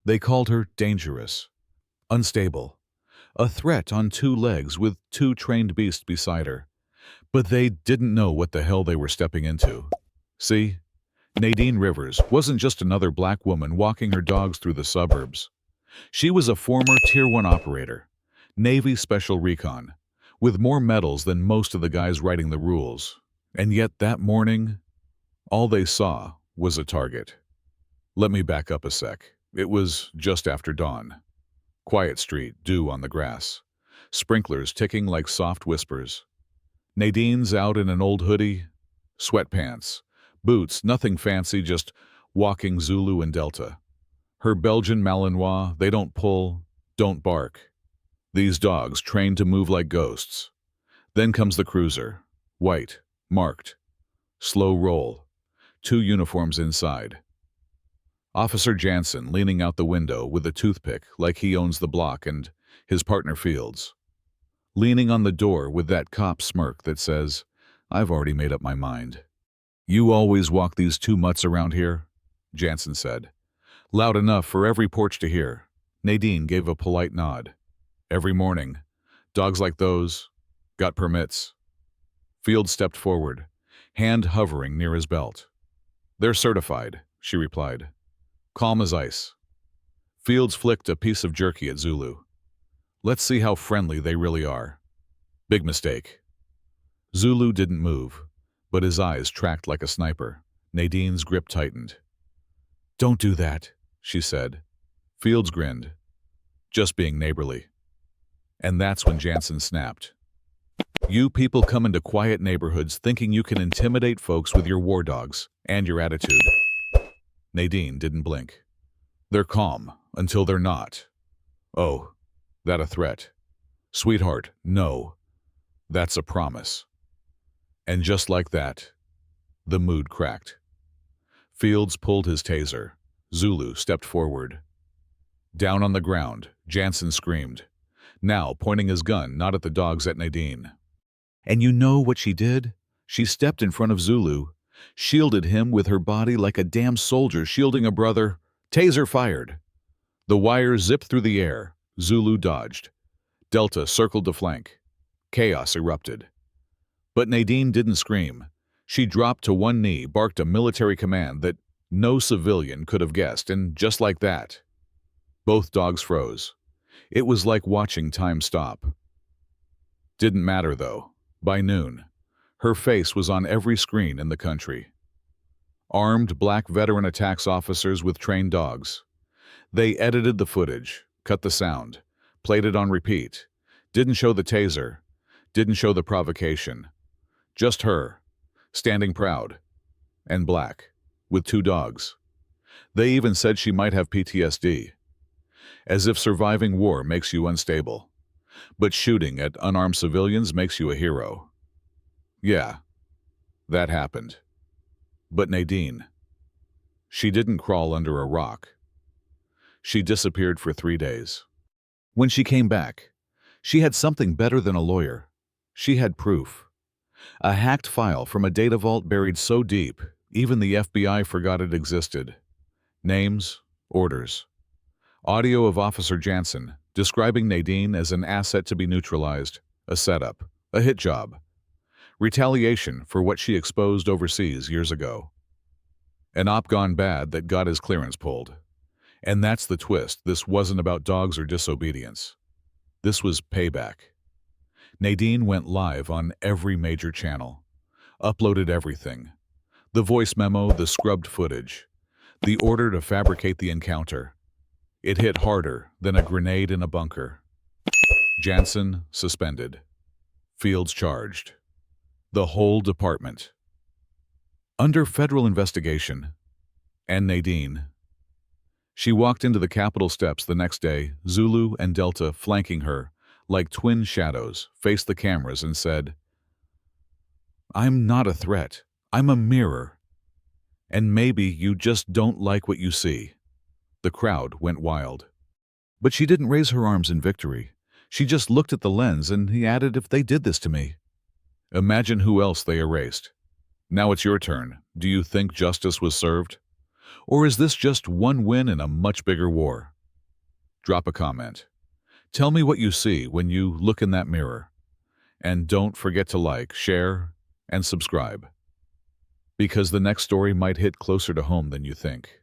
They called her dangerous, unstable, a threat on two legs with two trained beasts beside her. But they didn't know what the hell they were stepping into. See, Nadine Rivers wasn't just another black woman walking her dogs through the suburbs. She was a former Tier 1 operator, Navy Special Recon, with more medals than most of the guys writing the rules. And yet that morning, all they saw was a target. Let me back up a sec. It was just after dawn. Quiet street, dew on the grass. Sprinklers ticking like soft whispers. Nadine's out in an old hoodie, sweatpants, boots, nothing fancy, just walking Zulu and Delta. Her Belgian Malinois, they don't pull, don't bark. These dogs trained to move like ghosts. Then comes the cruiser, white, marked, slow roll, two uniforms inside. Officer Jansen leaning out the window with a toothpick like he owns the block, and his partner Fields leaning on the door with that cop smirk that says, "I've already made up my mind." "You always walk these two mutts around here?" Jansen said. Loud enough for every porch to hear. Nadine gave a polite nod. "Every morning. Dogs like those. Got permits." Fields stepped forward, hand hovering near his belt. "They're certified," she replied. Calm as ice. Fields flicked a piece of jerky at Zulu. "Let's see how friendly they really are." Big mistake. Zulu didn't move, but his eyes tracked like a sniper. Nadine's grip tightened. "Don't do that," she said. Fields grinned. "Just being neighborly." And that's when Jansen snapped. "You people come into quiet neighborhoods thinking you can intimidate folks with your war dogs and your attitude." Nadine didn't blink. "They're calm until they're not." "Oh, that a threat?" "Sweetheart, no. That's a promise." And just like that, the mood cracked. Fields pulled his taser. Zulu stepped forward. Down on the ground, Jansen screamed, now pointing his gun not at the dogs, at Nadine. And you know what she did? She stepped in front of Zulu, shielded him with her body like a damn soldier shielding a brother. Taser fired. The wire zipped through the air. Zulu dodged. Delta circled the flank. Chaos erupted. But Nadine didn't scream. She dropped to one knee, barked a military command that no civilian could have guessed, and just like that, both dogs froze. It was like watching time stop. Didn't matter, though. By noon, her face was on every screen in the country. Armed black veteran attacks officers with trained dogs. They edited the footage, cut the sound, played it on repeat, didn't show the taser, didn't show the provocation. Just her, standing proud, and black, with two dogs. They even said she might have PTSD. As if surviving war makes you unstable. But shooting at unarmed civilians makes you a hero. Yeah, that happened. But Nadine, she didn't crawl under a rock. She disappeared for 3 days. When she came back, she had something better than a lawyer. She had proof. A hacked file from a data vault buried so deep, even the FBI forgot it existed. Names, orders. Audio of Officer Jansen describing Nadine as an asset to be neutralized, a setup, a hit job. Retaliation for what she exposed overseas years ago. An op gone bad that got his clearance pulled. And that's the twist. This wasn't about dogs or disobedience. This was payback. Nadine went live on every major channel. Uploaded everything. The voice memo, the scrubbed footage. The order to fabricate the encounter. It hit harder than a grenade in a bunker. Jansen suspended. Fields charged. The whole department under federal investigation. And Nadine. She walked into the Capitol steps the next day, Zulu and Delta flanking her, like twin shadows, faced the cameras and said, "I'm not a threat. I'm a mirror. And maybe you just don't like what you see." The crowd went wild. But she didn't raise her arms in victory. She just looked at the lens and he added, "If they did this to me, imagine who else they erased. Now it's your turn. Do you think justice was served? Or is this just one win in a much bigger war? Drop a comment. Tell me what you see when you look in that mirror. And don't forget to like, share, and subscribe, because the next story might hit closer to home than you think.